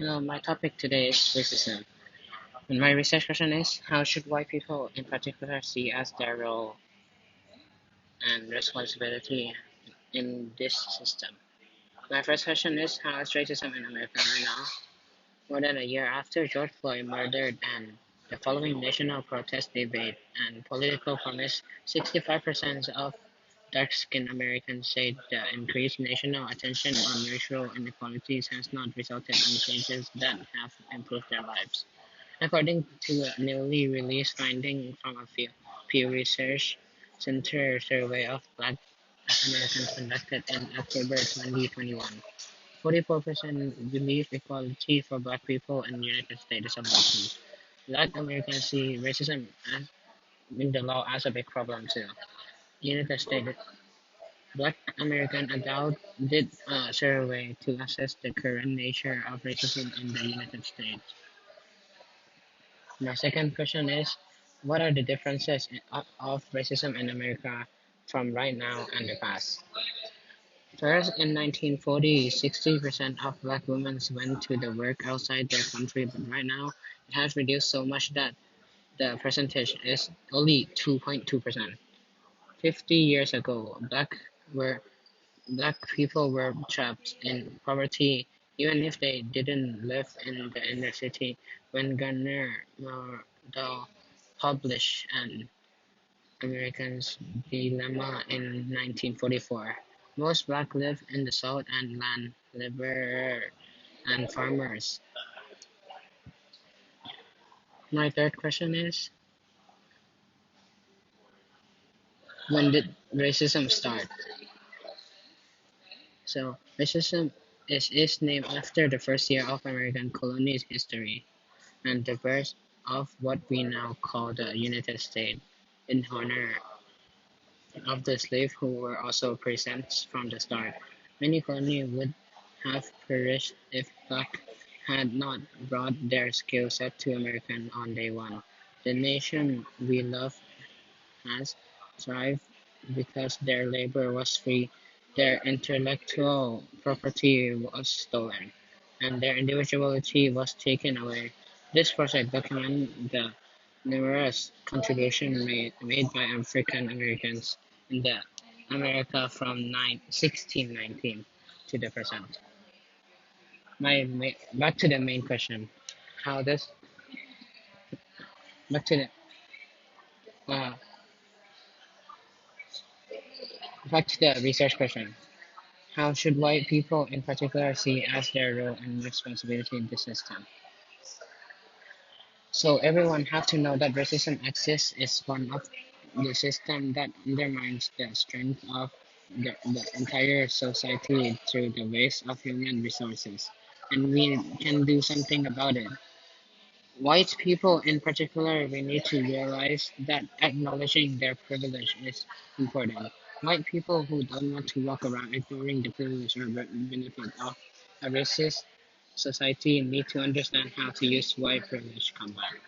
My topic today is racism. And my research question is how should white people in particular see as their role and responsibility in this system? My first question is how is racism in America right now? More than a year after George Floyd murdered and the following national protest debate and political promise, 65% of dark-skinned Americans say the increased national attention on racial inequalities has not resulted in changes that have improved their lives. According to a newly released finding from a Pew Research Center survey of Black Americans conducted in October 2021, 44% believe equality for Black people in the United States is a blessing. Black Americans see racism as, in the law as a big problem too. United States Black American adult did a survey to assess the current nature of racism in the United States. My second question is, what are the differences of racism in America from right now and the past? First, in 1940, 60% of black women went to the work outside their country, but right now it has reduced so much that the percentage is only 2.2%. 50 years ago, were black people were trapped in poverty even if they didn't live in the inner city. When Garner Murdoch published an American's Dilemma in 1944, most blacks lived in the South and land laborers and farmers. My third question is, when did racism start? So, racism is named after the first year of American colony's history and the birth of what we now call the United States, in honor of the slaves who were also present from the start. Many colonies would have perished if black had not brought their skill set to America on day one. The nation we love has thrived because their labor was free, their intellectual property was stolen, and their individuality was taken away. This project documents the numerous contributions made by African Americans in the America from 1619 to the present. Back to the main question. How does back to the back to the research question. How should white people in particular see as their role and responsibility in the system? So everyone have to know that racism exists is one of the system that undermines the strength of the entire society through the waste of human resources. And we can do something about it. White people in particular, we need to realize that acknowledging their privilege is important. White people who don't want to walk around ignoring the privilege or benefit of a racist society need to understand how to use white privilege comeback.